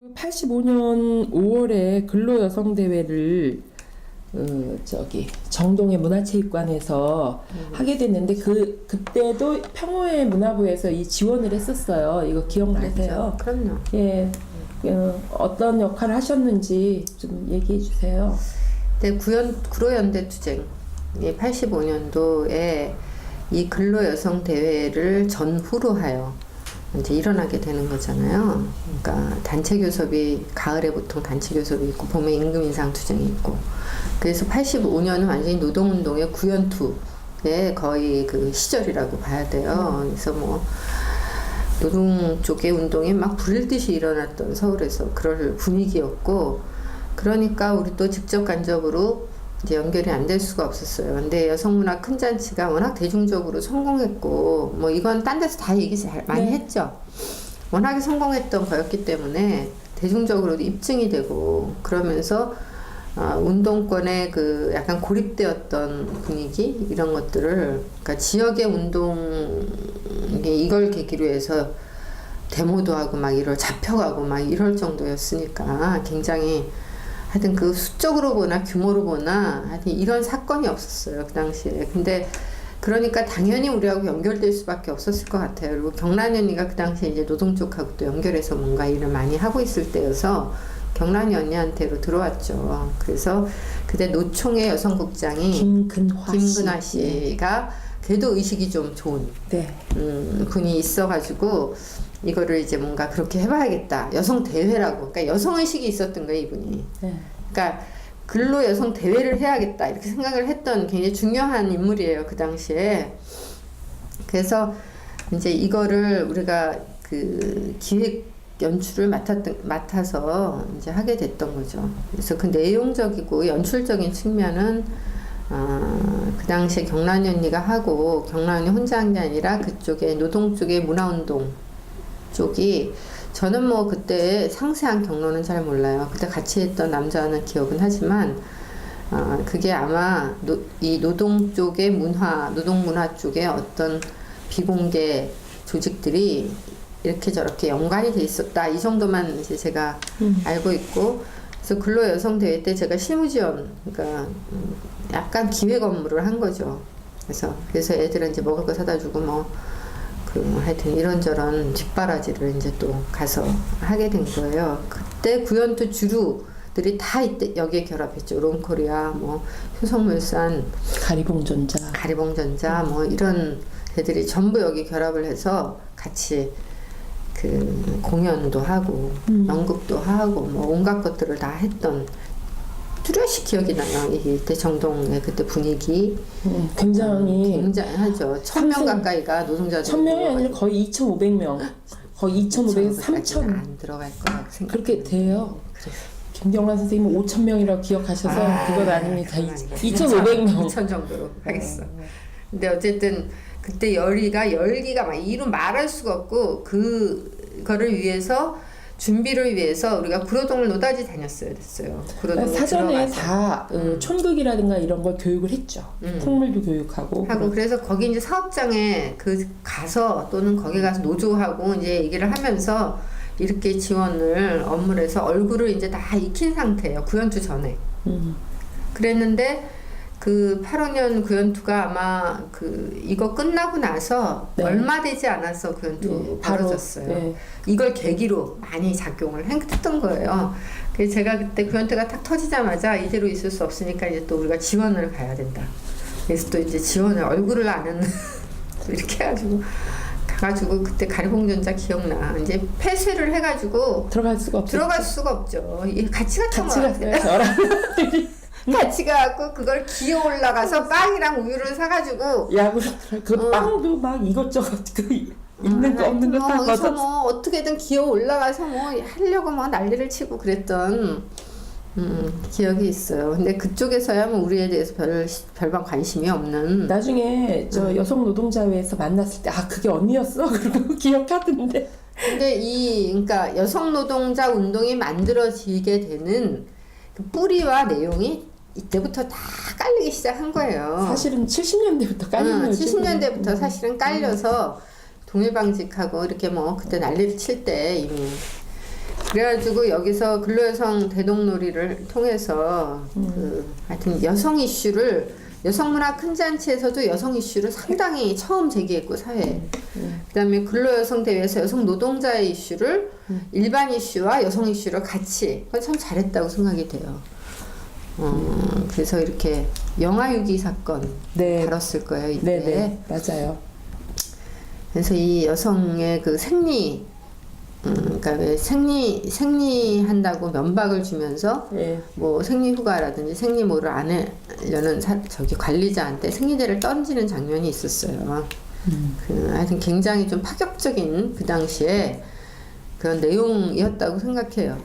85년 5월에 근로여성대회를 정동의 문화체육관에서 하게 됐는데 그때도 평호의 문화부에서 이 지원을 했었어요. 이거 기억나세요? 그럼요. 예, 어떤 역할을 하셨는지 좀 얘기해 주세요. 네, 구로연대 투쟁 85년도에 이 근로여성 대회를 전후로 하여 이제 일어나게 되는 거잖아요. 그러니까 단체 교섭이 가을에 보통 단체 교섭이 있고 봄에 임금 인상 투쟁이 있고, 그래서 85년은 완전히 노동운동의 구연투의 거의 그 시절이라고 봐야 돼요. 그래서 뭐 노동 쪽의 운동이 막 불일 듯이 일어났던 서울에서 그럴 분위기였고, 그러니까 우리 또 직접 간접으로 이제 연결이 안 될 수가 없었어요. 근데 여성문화 큰 잔치가 워낙 대중적으로 성공했고, 뭐 이건 딴 데서 다 얘기 잘 많이 했죠. 워낙에 성공했던 거였기 때문에 대중적으로도 입증이 되고, 그러면서 운동권의 그 약간 고립되었던 분위기 이런 것들을, 그러니까 지역의 운동 이걸 계기로 해서 데모도 하고 막 이럴 잡혀가고 막 이럴 정도였으니까 굉장히 하여튼 그 수적으로 보나 규모로 보나 하여튼 이런 사건이 없었어요, 그 당시에. 근데 그러니까 당연히 우리하고 연결될 수밖에 없었을 것 같아요. 그리고 경란이 언니가 그 당시에 이제 노동 쪽하고 또 연결해서 뭔가 일을 많이 하고 있을 때여서 경란이 언니한테로 들어왔죠. 그래서 그때 노총의 여성국장이 김근화 씨가 걔도 의식이 좀 좋은 분이 있어가지고 이거를 이제 뭔가 그렇게 해봐야겠다. 여성 대회라고. 그러니까 여성 의식이 있었던 거예요, 이분이. 그러니까 근로 여성 대회를 해야겠다 이렇게 생각을 했던 굉장히 중요한 인물이에요, 그 당시에. 그래서 이제 이거를 우리가 그 기획 연출을 맡아서 이제 하게 됐던 거죠. 그래서 그 내용적이고 연출적인 측면은 그 당시에 경란이 언니가 하고, 경란이 혼자 한 게 아니라 그쪽에 노동 쪽의 문화운동 쪽이, 저는 뭐 그때 상세한 경로는 잘 몰라요. 그때 같이 했던 남자는 기억은 하지만 그게 아마 이 노동 쪽의 노동 문화 쪽에 어떤 비공개 조직들이 이렇게 저렇게 연관이 돼 있었다, 이 정도만 이제 제가 알고 있고, 그래서 근로여성대회 때 제가 실무지원, 그러니까 약간 기획 업무를 한 거죠. 그래서 애들은 이제 먹을 거 사다 주고 하여튼 이런저런 뒷바라지를 이제 또 가서 하게 된 거예요. 그때 구연투 주류들이 다 이때 여기에 결합했죠. 롬코리아, 뭐 효성물산, 가리봉전자, 뭐 이런 애들이 전부 여기 결합을 해서 같이 그 공연도 하고 연극도 하고 뭐 온갖 것들을 다 했던, 뚜렷이 기억이 나요. 이때 정동의 그때 분위기 굉장하죠. 1000명 가까이가 노동자들, 1000명이 아니라 거의 2,500명, 거의 2,500에서 3,000 안 들어갈 거라고 생각. 그렇게 돼요. 김경란 선생님은 5,000명이라고 기억하셔서 그건 아닙니다. 2,500명 2,000 정도로 하겠어. 근데 어쨌든 그때 열기가 막 이루 말할 수가 없고, 그거를 위해서 준비를 위해서 우리가 구로동을 노다지 다녔어야 됐어요. 사전에 다 촌극이라든가 이런 걸 교육을 했죠. 풍물도 교육하고. 그래서 거기 이제 사업장에 가서 또는 거기 가서 노조하고 이제 얘기를 하면서 이렇게 지원을 업무를 해서 얼굴을 이제 다 익힌 상태예요. 구연투 전에. 그랬는데 그 85년 구연투가 아마 이거 끝나고 나서 얼마 되지 않아서 구연투 벌어졌어요. 이걸 계기로 많이 작용을 했던 거예요. 그래서 제가 그때 구연투가 탁 터지자마자 이대로 있을 수 없으니까 이제 또 우리가 지원을 가야 된다. 그래서 또 이제 지원을 얼굴을 아는 이렇게 해가지고 가가지고 그때 가리봉전자 기억나. 이제 폐쇄를 해가지고 들어갈 수가 없죠. 같이 갔던 거 같아요. 같이 가갖고 그걸 기어 올라가서 빵이랑 우유를 사가지고 빵도 막 이것저것 있는 거 없는 거 다 거기서 뭐 어떻게든 기어 올라가서 뭐 하려고 막 난리를 치고 그랬던 기억이 있어요. 근데 그쪽에서야 뭐 우리에 대해서 별반 관심이 없는. 나중에 저 여성 노동자회에서 만났을 때 그게 언니였어? 그리고 기억하던데. 근데 그러니까 여성 노동자 운동이 만들어지게 되는 그 뿌리와 내용이 이때부터 다 깔리기 시작한 거예요. 사실은 70년대부터 깔린 거죠. 70년대부터 사실은 깔려서 동일방직하고 이렇게 뭐 그때 난리를 칠 때 이미 그래가지고 여기서 근로여성 대동놀이를 통해서 하여튼 여성 이슈를 여성문화 큰 잔치에서도 여성 이슈를 상당히 처음 제기했고 사회에 그다음에 근로여성 대회에서 여성 노동자의 이슈를 일반 이슈와 여성 이슈를 같이 그건 참 잘했다고 생각이 돼요. 그래서 이렇게 영아유기 사건 네. 다뤘을 거예요 이때. 네네 맞아요. 그래서 이 여성의 그 생리 그러니까 왜 생리한다고 면박을 주면서 네. 뭐 생리휴가라든지 생리모를 안 하려는 저기 관리자한테 생리대를 던지는 장면이 있었어요. 하여튼 굉장히 좀 파격적인 그 당시에 그런 내용이었다고 생각해요.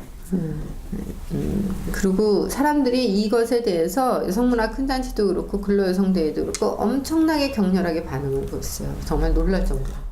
그리고 사람들이 이것에 대해서 여성문화 큰 잔치도 그렇고 근로여성 대회도 그렇고 엄청나게 격렬하게 반응을 보였어요. 정말 놀랄 정도로.